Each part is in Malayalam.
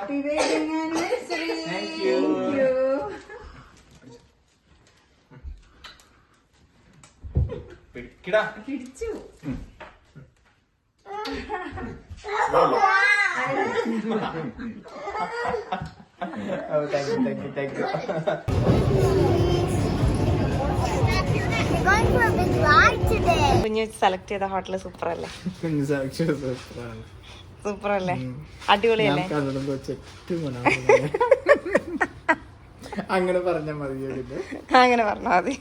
Happy wedding anniversary. Thank you. പിടിക്കടാ. പിടിച്ചു. Thank you. We're going for a big ride today. കുഞ്ഞു സെലക്ട് ചെയ്ത ഹോട്ടൽ സൂപ്പർ അല്ലേ? സൂപ്പർ അല്ലേ? അടിപൊളിയല്ലേ? അങ്ങനെ പറഞ്ഞാൽ മതി. അങ്ങനെ പറഞ്ഞാൽ മതി.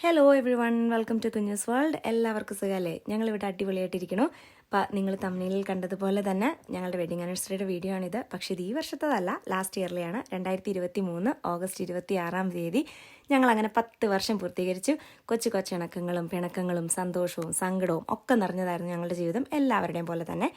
Hello everyone, welcome to Kunjus world. എല്ലാവർക്കും സുഖമല്ലേ? ഞങ്ങളിവിടെ അടിപൊളിയായിട്ടിരിക്കണു. അപ്പം നിങ്ങൾ തമ്മിലിൽ കണ്ടതുപോലെ തന്നെ ഞങ്ങളുടെ വെഡിങ് ആനിവേഴ്സറിയുടെ വീഡിയോ ആണിത്. പക്ഷേ ഇത് ഈ വർഷത്തതല്ല, ലാസ്റ്റ് ഇയറിലെയാണ്. 2023 ഓഗസ്റ്റ് 26 ഞങ്ങൾ അങ്ങനെ 10 വർഷം പൂർത്തീകരിച്ചു. കൊച്ചു കൊച്ചിണക്കങ്ങളും പിണക്കങ്ങളും സന്തോഷവും സങ്കടവും ഒക്കെ നിറഞ്ഞതായിരുന്നു ഞങ്ങളുടെ ജീവിതം, എല്ലാവരുടെയും പോലെ തന്നെ.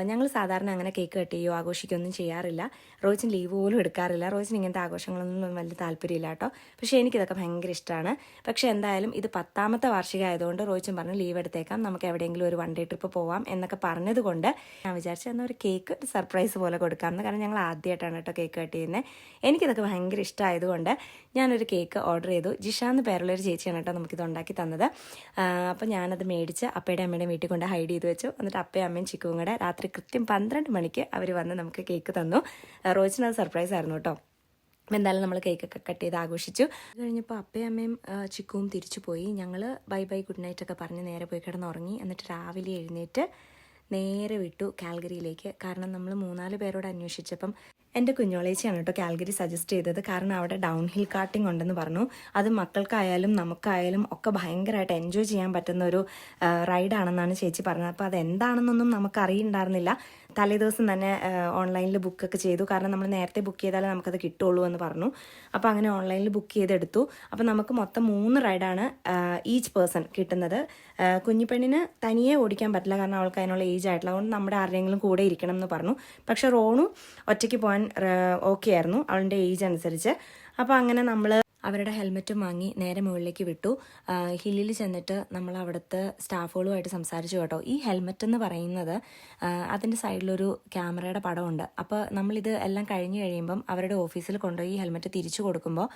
ഞങ്ങൾ സാധാരണ അങ്ങനെ കേക്ക് കട്ട് ചെയ്യുകയോ ആഘോഷിക്കുകയൊന്നും ചെയ്യാറില്ല. റോജിന് ലീവ് പോലും എടുക്കാറില്ല. റോജിന് ഇങ്ങനത്തെ ആഘോഷങ്ങളൊന്നും വലിയ താല്പര്യമില്ല കേട്ടോ. പക്ഷേ എനിക്കിതൊക്കെ ഭയങ്കര ഇഷ്ടമാണ്. പക്ഷേ എന്തായാലും ഇത് 10ാമത്തെ വാർഷികം ആയതുകൊണ്ട് റോജിൻ പറഞ്ഞു ലീവ് എടുത്തേക്കാം, നമുക്ക് എവിടെയെങ്കിലും ഒരു 1 ഡേ ട്രിപ്പ് പോവാം എന്നൊക്കെ പറഞ്ഞതുകൊണ്ട് ഞാൻ വിചാരിച്ചു എന്നാൽ ഒരു കേക്ക് സർപ്രൈസ് പോലെ കൊടുക്കാമെന്ന്. കാരണം ഞങ്ങൾ ആദ്യമായിട്ടാണ് കേട്ടോ കേക്ക് കട്ട് ചെയ്യുന്നത്. എനിക്കിതൊക്കെ ഭയങ്കര ഇഷ്ടമായതുകൊണ്ട് ഞാനൊരു കേക്ക് ഓർഡർ ചെയ്തു. ജിഷ എന്ന് പേരുള്ളൊരു ചേച്ചിയാണ് കേട്ടോ നമുക്കിത് ഉണ്ടാക്കി തന്നത്. അപ്പോൾ ഞാനത് മേടിച്ച് അപ്പയുടെ അമ്മയുടെ വീട്ടിൽ കൊണ്ട് ഹൈഡ് ചെയ്ത് വെച്ചു. എന്നിട്ട് അപ്പയും അമ്മയും ചിക്കുവും കൂടെ രാത്രി കൃത്യം 12 മണിക്ക് അവർ വന്ന് നമുക്ക് കേക്ക് തന്നു. റോജിന് അത് സർപ്രൈസ് ആയിരുന്നു കേട്ടോ. എന്തായാലും നമ്മൾ കേക്കൊക്കെ കട്ട് ചെയ്ത് ആഘോഷിച്ചു. അത് കഴിഞ്ഞപ്പോൾ അപ്പയും അമ്മയും ചിക്കുവും തിരിച്ചു പോയി. ഞങ്ങൾ ബൈ ബൈ ഗുഡ് നൈറ്റ് ഒക്കെ പറഞ്ഞ് നേരെ പോയി കിടന്നുറങ്ങി. എന്നിട്ട് രാവിലെ എഴുന്നേറ്റ് നേരെ വിട്ടു കാൽഗരിയിലേക്ക്. കാരണം നമ്മൾ 3-4 പേരോട് അന്വേഷിച്ചപ്പം എൻ്റെ കുഞ്ഞോളേച്ചിയാണ് കേട്ടോ കാൽഗരി സജസ്റ്റ് ചെയ്തത്. കാരണം അവിടെ ഡൗൺ ഹിൽ കാർട്ടിംഗ് ഉണ്ടെന്ന് പറഞ്ഞു. അത് മക്കൾക്കായാലും നമുക്കായാലും ഒക്കെ ഭയങ്കരമായിട്ട് എൻജോയ് ചെയ്യാൻ പറ്റുന്ന ഒരു റൈഡാണെന്നാണ് ചേച്ചി പറഞ്ഞത്. അപ്പോൾ അതെന്താണെന്നൊന്നും നമുക്ക് അറിയണ്ടായിരുന്നില്ല. തലേദിവസം തന്നെ ഓൺലൈനിൽ ബുക്കൊക്കെ ചെയ്തു. കാരണം നമ്മൾ നേരത്തെ ബുക്ക് ചെയ്താലേ നമുക്കത് കിട്ടുള്ളൂ എന്ന് പറഞ്ഞു. അപ്പോൾ അങ്ങനെ ഓൺലൈനിൽ ബുക്ക് ചെയ്തെടുത്തു. അപ്പോൾ നമുക്ക് മൊത്തം 3 റൈഡാണ് ഈച്ച് പേഴ്സൺ കിട്ടുന്നത്. കുഞ്ഞിപ്പെണ്ണിന് തനിയെ ഓടിക്കാൻ പറ്റില്ല, കാരണം അവൾക്ക് അതിനുള്ള ഏജ് ആയിട്ടില്ല. അതുകൊണ്ട് നമ്മുടെ ആരുടെയെങ്കിലും കൂടെ ഇരിക്കണം എന്ന് പറഞ്ഞു. പക്ഷെ റോണു ഒറ്റയ്ക്ക് പോകാൻ ഓക്കെ ആയിരുന്നു അവളുടെ ഏജ് അനുസരിച്ച്. അപ്പോൾ അങ്ങനെ നമ്മൾ അവരുടെ ഹെൽമെറ്റും വാങ്ങി നേരെ മുകളിലേക്ക് വിട്ടു. ഹില്ലിൽ ചെന്നിട്ട് നമ്മൾ അവിടുത്തെ സ്റ്റാഫുകളുമായിട്ട് സംസാരിച്ചു കേട്ടോ. ഈ ഹെൽമെറ്റ് എന്ന് പറയുന്നത് അതിൻ്റെ സൈഡിലൊരു ക്യാമറയുടെ പടമുണ്ട്. അപ്പോൾ നമ്മളിത് എല്ലാം കഴിഞ്ഞ് കഴിയുമ്പം അവരുടെ ഓഫീസിൽ കൊണ്ടുപോയി ഈ ഹെൽമെറ്റ് തിരിച്ചു കൊടുക്കുമ്പോൾ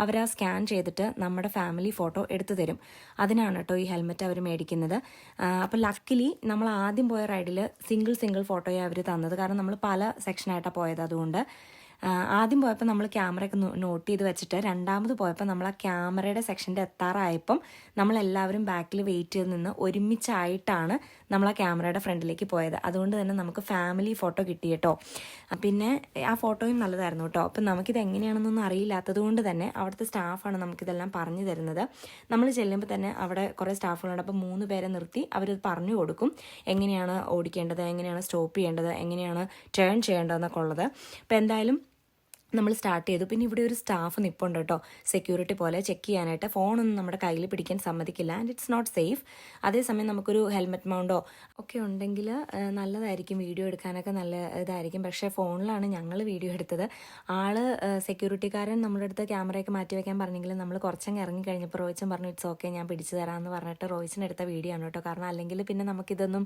അവരാ സ്കാൻ ചെയ്തിട്ട് നമ്മുടെ ഫാമിലി ഫോട്ടോ എടുത്തു തരും. അതിനാണ് കേട്ടോ ഈ ഹെൽമെറ്റ് അവർ മേടിക്കുന്നത്. അപ്പോൾ ലക്കിലി നമ്മൾ ആദ്യം പോയ റൈഡിൽ സിംഗിൾ ഫോട്ടോയാണ് അവർ തന്നത്. കാരണം നമ്മൾ പല സെക്ഷനായിട്ടാണ് പോയത്. അതുകൊണ്ട് ആദ്യം പോയപ്പോൾ നമ്മൾ ക്യാമറയൊക്കെ നോട്ട് ചെയ്ത് വെച്ചിട്ട് രണ്ടാമത് പോയപ്പോൾ നമ്മൾ ആ ക്യാമറയുടെ സെക്ഷൻ്റെ എത്താറായപ്പം നമ്മളെല്ലാവരും ബാക്കിൽ വെയിറ്റ് ചെയ്ത് നിന്ന് ഒരുമിച്ചായിട്ടാണ് നമ്മൾ ആ ക്യാമറയുടെ ഫ്രണ്ടിലേക്ക് പോയത്. അതുകൊണ്ട് തന്നെ നമുക്ക് ഫാമിലി ഫോട്ടോ കിട്ടി കേട്ടോ. പിന്നെ ആ ഫോട്ടോയും നല്ലതായിരുന്നു കേട്ടോ. അപ്പം നമുക്കിത് എങ്ങനെയാണെന്നൊന്നും അറിയില്ലാത്തത് കൊണ്ട് തന്നെ അവിടുത്തെ സ്റ്റാഫാണ് നമുക്കിതെല്ലാം പറഞ്ഞു തരുന്നത്. നമ്മൾ ചെല്ലുമ്പോൾ തന്നെ അവിടെ കുറേ സ്റ്റാഫുകളുണ്ട്. അപ്പോൾ 3 പേരെ നിർത്തി അവരത് പറഞ്ഞു കൊടുക്കും, എങ്ങനെയാണ് ഓടിക്കേണ്ടത്, എങ്ങനെയാണ് സ്റ്റോപ്പ് ചെയ്യേണ്ടത്, എങ്ങനെയാണ് ടേൺ ചെയ്യേണ്ടതെന്നൊക്കെ ഉള്ളത്. അപ്പോൾ എന്തായാലും നമ്മൾ സ്റ്റാർട്ട് ചെയ്തു. പിന്നെ ഇവിടെ ഒരു സ്റ്റാഫ് നിൽപ്പുണ്ട് കേട്ടോ, സെക്യൂരിറ്റി പോലെ ചെക്ക് ചെയ്യാനായിട്ട്. ഫോണൊന്നും നമ്മുടെ കയ്യിൽ പിടിക്കാൻ സമ്മതിക്കില്ല. And it's not safe. അതേസമയം നമുക്കൊരു ഹെൽമെറ്റ് മൗണ്ടോ ഒക്കെ ഉണ്ടെങ്കിൽ നല്ലതായിരിക്കും, വീഡിയോ എടുക്കാനൊക്കെ നല്ല ഇതായിരിക്കും. പക്ഷേ ഫോണിലാണ് ഞങ്ങൾ വീഡിയോ എടുത്തത്. സെക്യൂരിറ്റിക്കാരൻ നമ്മുടെ അടുത്ത് ക്യാമറയൊക്കെ മാറ്റി വയ്ക്കാൻ പറഞ്ഞെങ്കിലും നമ്മൾ കുറച്ചങ്ങ് ഇറങ്ങി കഴിഞ്ഞപ്പോൾ റോയിച്ചൻ പറഞ്ഞു ഇറ്റ്സ് ഓക്കെ, ഞാൻ പിടിച്ചു തരാമെന്ന് പറഞ്ഞിട്ട് റോയിച്ചിനെടുത്ത വീഡിയോ ആണ് കേട്ടോ. കാരണം അല്ലെങ്കിൽ പിന്നെ നമുക്കിതൊന്നും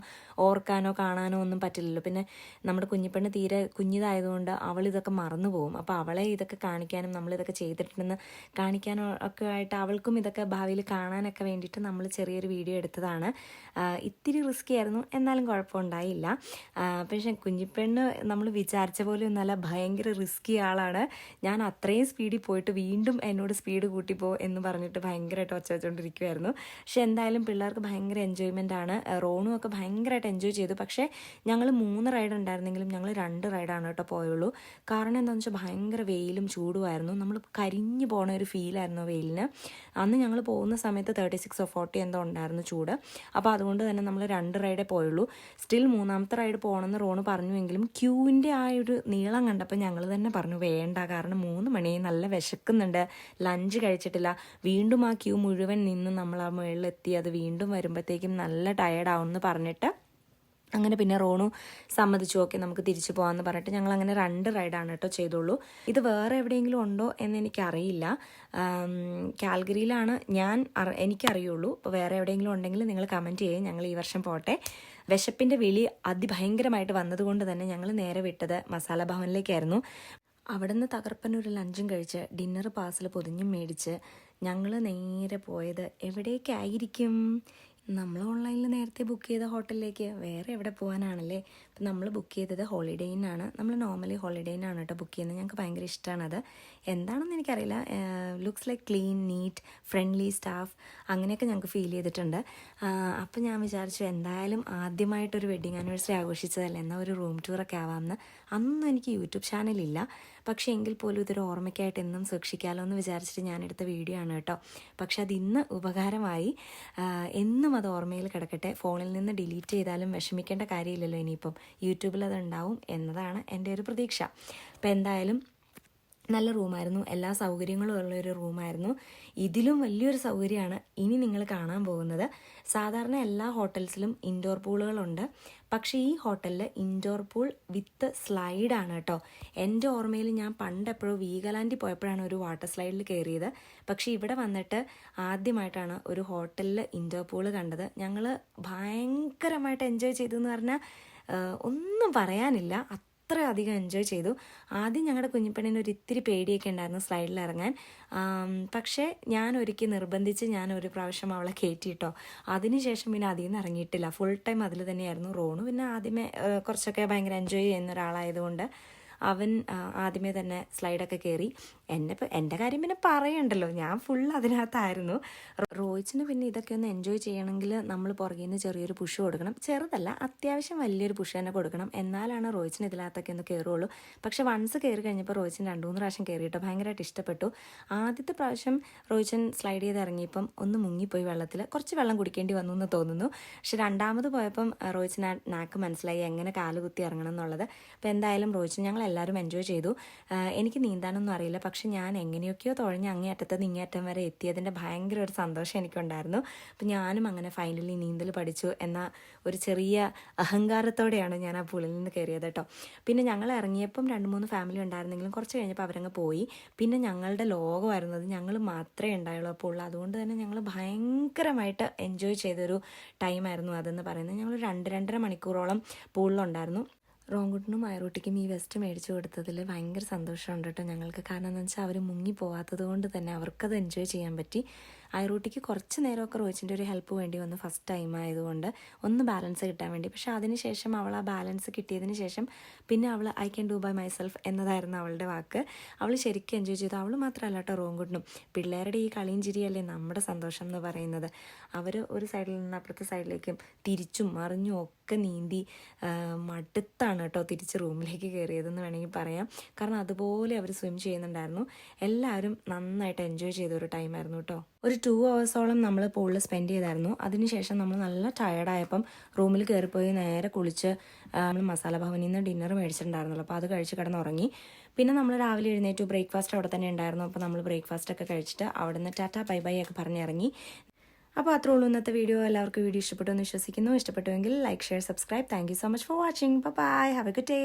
ഓർക്കാനോ കാണാനോ ഒന്നും പറ്റില്ലല്ലോ. പിന്നെ നമ്മുടെ കുഞ്ഞിപ്പെണ്ണ് തീരെ കുഞ്ഞിതായതുകൊണ്ട് അവൾ ഇതൊക്കെ മറന്നു പോകും. അപ്പോൾ അവളെ ഇതൊക്കെ കാണിക്കാനും നമ്മളിതൊക്കെ ചെയ്തിട്ടുണ്ടെന്ന് കാണിക്കാനും ഒക്കെ ആയിട്ട് അവൾക്കും ഇതൊക്കെ ഭാവിയിൽ കാണാനൊക്കെ വേണ്ടിയിട്ട് നമ്മൾ ചെറിയൊരു വീഡിയോ എടുത്തതാണ്. ഇത്തിരി റിസ്കി ആയിരുന്നു, എന്നാലും കുഴപ്പമുണ്ടായില്ല. പക്ഷേ കുഞ്ഞിപ്പെണ്ണ് നമ്മൾ വിചാരിച്ച പോലെ ഒന്നല്ല, ഭയങ്കര റിസ്കി ആളാണ്. ഞാൻ അത്രയും സ്പീഡിൽ പോയിട്ട് വീണ്ടും എന്നോട് സ്പീഡ് കൂട്ടിപ്പോ എന്ന് പറഞ്ഞിട്ട് ഭയങ്കരമായിട്ട് ഒച്ച വെച്ചുകൊണ്ടിരിക്കുമായിരുന്നു. പക്ഷെ എന്തായാലും പിള്ളേർക്ക് ഭയങ്കര എൻജോയ്മെൻ്റ് ആണ്. റോണും ഒക്കെ ഭയങ്കരമായിട്ട് എൻജോയ് ചെയ്തു. പക്ഷേ ഞങ്ങൾ 3 റൈഡ് ഉണ്ടായിരുന്നെങ്കിലും ഞങ്ങൾ 2 റൈഡാണ് കേട്ടോ പോയുള്ളൂ. കാരണം എന്താണെന്ന് വെച്ചാൽ ഭയങ്കര വെയിലും ചൂടുമായിരുന്നു. നമ്മൾ കരിഞ്ഞു പോണ ഒരു ഫീലായിരുന്നു വെയിലിന്. അന്ന് ഞങ്ങൾ പോകുന്ന സമയത്ത് 36 or 40 എന്തോ ഉണ്ടായിരുന്നു ചൂട്. അപ്പോൾ അതുകൊണ്ട് തന്നെ നമ്മൾ 2 റൈഡേ പോയുള്ളൂ. സ്റ്റിൽ 3ാമത്തെ റൈഡ് പോകണമെന്ന് റോണ് പറഞ്ഞുവെങ്കിലും ക്യൂവിൻ്റെ ആ ഒരു നീളം കണ്ടപ്പോൾ ഞങ്ങൾ തന്നെ പറഞ്ഞു വേണ്ട, കാരണം 3 മണി നല്ല വിശക്കുന്നുണ്ട്, ലഞ്ച് കഴിച്ചിട്ടില്ല. വീണ്ടും ആ ക്യൂ മുഴുവൻ നിന്ന് നമ്മൾ ആ മുകളിലെത്തി അത് വീണ്ടും വരുമ്പോഴത്തേക്കും നല്ല ടയേർഡാവും എന്ന് പറഞ്ഞിട്ട് അങ്ങനെ പിന്നെ റോണു സമ്മതിച്ചു, ഓക്കെ നമുക്ക് തിരിച്ചു പോകാമെന്ന് പറഞ്ഞിട്ട് ഞങ്ങൾ അങ്ങനെ 2 റൈഡാണ് കേട്ടോ ചെയ്തുള്ളൂ. ഇത് വേറെ എവിടെയെങ്കിലും ഉണ്ടോ എന്ന് എനിക്കറിയില്ല. കാൽഗറിയിലാണ് എനിക്കറിയുള്ളൂ. അപ്പോൾ വേറെ എവിടെയെങ്കിലും ഉണ്ടെങ്കിൽ നിങ്ങൾ കമൻറ്റ് ചെയ്യും. ഞങ്ങൾ ഈ വർഷം പോട്ടെ. വിശപ്പിൻ്റെ വിളി അതിഭയങ്കരമായിട്ട് വന്നതുകൊണ്ട് തന്നെ ഞങ്ങൾ നേരെ വിട്ടത് മസാല ഭവനിലേക്കായിരുന്നു. അവിടെ നിന്ന് തകർപ്പനൊരു ലഞ്ചും കഴിച്ച് ഡിന്നർ പാർസൽ പൊതിഞ്ഞും മേടിച്ച് ഞങ്ങൾ നേരെ പോയത് എവിടേക്കായിരിക്കും? നമ്മൾ ഓൺലൈനിൽ നേരത്തെ ബുക്ക് ചെയ്ത ഹോട്ടലിലേക്ക്. വേറെ എവിടെ പോകാനാണല്ലേ? അപ്പം നമ്മൾ ബുക്ക് ചെയ്തത് ഹോളിഡേ ഇന്നാണ്. നമ്മൾ നോർമലി ഹോളിഡേ ഇന്നാണ് കേട്ടോ ബുക്ക് ചെയ്യുന്നത്. ഞങ്ങൾക്ക് ഭയങ്കര ഇഷ്ടമാണത്. എന്താണെന്ന് എനിക്കറിയില്ല. Looks like clean, neat, friendly staff, അങ്ങനെയൊക്കെ ഞങ്ങൾക്ക് ഫീൽ ചെയ്തിട്ടുണ്ട്. അപ്പം ഞാൻ വിചാരിച്ചു എന്തായാലും ആദ്യമായിട്ടൊരു വെഡ്ഡിങ് ആനിവേഴ്സറി ആഘോഷിച്ചതല്ലേ, എന്നാൽ ഒരു റൂം ടൂറൊക്കെ ആവാമെന്ന്. അന്നും എനിക്ക് യൂട്യൂബ് ചാനലില്ല, പക്ഷേ എങ്കിൽ പോലും ഇതൊരു ഓർമ്മയ്ക്കായിട്ട് എന്നും സൂക്ഷിക്കാമല്ലോ എന്ന് വിചാരിച്ചിട്ട് ഞാനെടുത്ത വീഡിയോ ആണ് കേട്ടോ. പക്ഷെ അതിന്ന് ഉപകാരമായി. എന്നും അത് ഓർമ്മയിൽ കിടക്കട്ടെ. ഫോണിൽ നിന്ന് ഡിലീറ്റ് ചെയ്താലും വിഷമിക്കേണ്ട കാര്യമില്ലല്ലോ ഇനിയിപ്പം. യൂട്യൂബിൽ അത് ഉണ്ടാവും എന്നതാണ് എൻ്റെ ഒരു പ്രതീക്ഷ. അപ്പം എന്തായാലും നല്ല റൂമായിരുന്നു, എല്ലാ സൗകര്യങ്ങളും ഉള്ളൊരു റൂമായിരുന്നു. ഇതിലും വലിയൊരു സൗകര്യമാണ് ഇനി നിങ്ങൾ കാണാൻ പോകുന്നത്. സാധാരണ എല്ലാ ഹോട്ടൽസിലും ഇൻഡോർ പൂളുകളുണ്ട്, പക്ഷേ ഈ ഹോട്ടലിൽ ഇൻഡോർ പൂൾ വിത്ത് സ്ലൈഡാണ് കേട്ടോ. എൻ്റെ ഓർമ്മയിൽ ഞാൻ പണ്ടെപ്പോഴും വീഗലാൻഡിൽ പോയപ്പോഴാണ് ഒരു വാട്ടർ സ്ലൈഡിൽ കയറിയത്. പക്ഷേ ഇവിടെ വന്നിട്ട് ആദ്യമായിട്ടാണ് ഒരു ഹോട്ടലിൽ ഇൻഡോർ പൂള് കണ്ടത്. ഞങ്ങൾ ഭയങ്കരമായിട്ട് എൻജോയ് ചെയ്തു എന്ന് പറഞ്ഞാൽ ഒന്നും പറയാനില്ല. അത്രയധികം എൻജോയ് ചെയ്തു. ആദ്യം ഞങ്ങളുടെ കുഞ്ഞിപ്പെണ്ണിന് ഒരു ഇത്തിരി പേടിയൊക്കെ ഉണ്ടായിരുന്നു സ്ലൈഡിൽ ഇറങ്ങാൻ. പക്ഷേ ഞാൻ നിർബന്ധിച്ച് ഞാൻ ഒരു പ്രാവശ്യം അവളെ കയറ്റിയിട്ടോ. അതിനുശേഷം പിന്നെ അതിൽ നിന്ന് ഇറങ്ങിയിട്ടില്ല. ഫുൾ ടൈം അതിൽ തന്നെയായിരുന്നു. റോണു പിന്നെ ആദ്യമേ കുറച്ചൊക്കെ ഭയങ്കര എൻജോയ് ചെയ്യുന്ന ഒരാളായതുകൊണ്ട് അവൻ ആദ്യമേ തന്നെ സ്ലൈഡൊക്കെ കയറി. എൻ്റെ കാര്യം പിന്നെ പറയണ്ടല്ലോ, ഞാൻ ഫുൾ അതിനകത്തായിരുന്നു. റോയിച്ചിന് പിന്നെ ഇതൊക്കെ ഒന്ന് എൻജോയ് ചെയ്യണമെങ്കിൽ നമ്മൾ പുറകിൽ നിന്ന് ചെറിയൊരു പുഷ് കൊടുക്കണം. ചെറുതല്ല, അത്യാവശ്യം വലിയൊരു പുഷ് തന്നെ കൊടുക്കണം. എന്നാലാണ് റോയിച്ചിന് ഇതിനകത്തൊക്കെ ഒന്ന് കയറുള്ളൂ. പക്ഷെ വൺസ് കയറി കഴിഞ്ഞപ്പോൾ റോയിച്ചിന് 2-3 പ്രാവശ്യം കയറിയിട്ടോ. ഭയങ്കരമായിട്ട് ഇഷ്ടപ്പെട്ടു. ആദ്യത്തെ പ്രാവശ്യം റോയിച്ചൻ സ്ലൈഡ് ചെയ്ത് ഇറങ്ങിയപ്പം ഒന്ന് മുങ്ങിപ്പോയി വെള്ളത്തിൽ. കുറച്ച് വെള്ളം കുടിക്കേണ്ടി വന്നു എന്ന് തോന്നുന്നു. പക്ഷെ രണ്ടാമത് പോയപ്പം റോയിച്ചിന് നാക്ക് മനസ്സിലായി എങ്ങനെ കാല് കുത്തി ഇറങ്ങണം എന്നുള്ളത്. അപ്പോൾ എന്തായാലും റോയിച്ചിന് ഞങ്ങൾ എല്ലാവരും എൻജോയ് ചെയ്തു. എനിക്ക് നീന്താനൊന്നും അറിയില്ല, പക്ഷെ ഞാൻ എങ്ങനെയൊക്കെയോ തുഴഞ്ഞ് അങ്ങേയറ്റത്ത് ഇങ്ങേയറ്റം വരെ എത്തിയതിൻ്റെ ഭയങ്കര ഒരു സന്തോഷം എനിക്കുണ്ടായിരുന്നു. അപ്പം ഞാനും അങ്ങനെ ഫൈനലി നീന്തൽ പഠിച്ചു എന്ന ഒരു ചെറിയ അഹങ്കാരത്തോടെയാണ് ഞാൻ ആ പൂളിൽ നിന്ന് കയറിയത് കേട്ടോ. പിന്നെ ഞങ്ങൾ ഇറങ്ങിയപ്പം 2-3 ഫാമിലി ഉണ്ടായിരുന്നെങ്കിലും കുറച്ച് കഴിഞ്ഞപ്പോൾ അവരങ്ങ് പോയി. പിന്നെ ഞങ്ങളുടെ ലോകമായിരുന്നു അത്. ഞങ്ങൾ മാത്രമേ ഉണ്ടായുള്ളൂ ആ പൂളിൽ. അതുകൊണ്ട് തന്നെ ഞങ്ങൾ ഭയങ്കരമായിട്ട് എൻജോയ് ചെയ്തൊരു ടൈമായിരുന്നു അതെന്ന് പറയുന്നത്. ഞങ്ങൾ 2-2.5 മണിക്കൂറോളം പൂളിലുണ്ടായിരുന്നു. റോങ്കുട്ടിനും മയറൂട്ടിക്കും ഈ വെസ്റ്റ് മേടിച്ചു കൊടുത്തതിൽ ഭയങ്കര സന്തോഷമുണ്ട് കേട്ടോ ഞങ്ങൾക്ക്. കാരണം എന്താണെന്ന് വെച്ചാൽ അവർ മുങ്ങി പോകാത്തത് കൊണ്ട് തന്നെ അവർക്കത് എൻജോയ് ചെയ്യാൻ പറ്റി. ഐറൂട്ടിക്ക് കുറച്ച് നേരമൊക്കെ റോയിച്ചിൻ്റെ ഒരു ഹെൽപ്പ് വേണ്ടി വന്നു ഫസ്റ്റ് ടൈം ആയതുകൊണ്ട്, ഒന്ന് ബാലൻസ് കിട്ടാൻ വേണ്ടി. പക്ഷെ അതിനുശേഷം അവൾ ആ ബാലൻസ് കിട്ടിയതിന് ശേഷം പിന്നെ അവൾ I can do by myself എന്നതായിരുന്നു അവളുടെ വാക്ക്. അവൾ ശരിക്കും എൻജോയ് ചെയ്തു. അവൾ മാത്രമല്ല കേട്ടോ, റോങ്കുട്ടിനും. പിള്ളേരുടെ ഈ കളിയും ചിരിയല്ലേ നമ്മുടെ സന്തോഷം എന്ന് പറയുന്നത്. അവർ ഒരു സൈഡിൽ നിന്ന് അപ്പുറത്തെ സൈഡിലേക്കും തിരിച്ചും മറിഞ്ഞും ഒക്കെ നീന്തി മടുത്താണ് കേട്ടോ തിരിച്ച് റൂമിലേക്ക് കയറിയതെന്ന് വേണമെങ്കിൽ പറയാം. കാരണം അതുപോലെ അവർ സ്വിം ചെയ്യുന്നുണ്ടായിരുന്നു. എല്ലാവരും നന്നായിട്ട് എൻജോയ് ചെയ്ത ഒരു ടൈമായിരുന്നു കേട്ടോ. ഒരു 2 hours നമ്മൾ പൂളിൽ സ്പെൻഡ് ചെയ്തായിരുന്നു. അതിനുശേഷം നമ്മൾ നല്ല ടയർഡായപ്പം റൂമിൽ കയറിപ്പോയി നേരെ കുളിച്ച് നമ്മൾ മസാല ഭവനിൽ നിന്ന് ഡിന്നർ മേടിച്ചിട്ടുണ്ടായിരുന്നല്ലോ. അപ്പോൾ അത് കഴിച്ച് കിടന്നുറങ്ങി. പിന്നെ നമ്മൾ രാവിലെ എഴുന്നേറ്റു. ബ്രേക്ക്ഫാസ്റ്റ് അവിടെ തന്നെ ഉണ്ടായിരുന്നു. അപ്പോൾ നമ്മൾ ബ്രേക്ക്ഫാസ്റ്റൊക്കെ കഴിച്ചിട്ട് അവിടെ നിന്ന് ടാറ്റാ ബൈ ബൈ ഒക്കെ പറഞ്ഞിറങ്ങി. അപ്പോൾ അത്രേ ഉള്ളൂ ഇന്നത്തെ വീഡിയോ. എല്ലാവർക്കും വീഡിയോ ഇഷ്ടപ്പെട്ടു എന്ന് വിശ്വസിക്കുന്നു. ഇഷ്ടപ്പെട്ടുവെങ്കിൽ like, share, subscribe. Thank you so much for watching. Bye. Have a good day.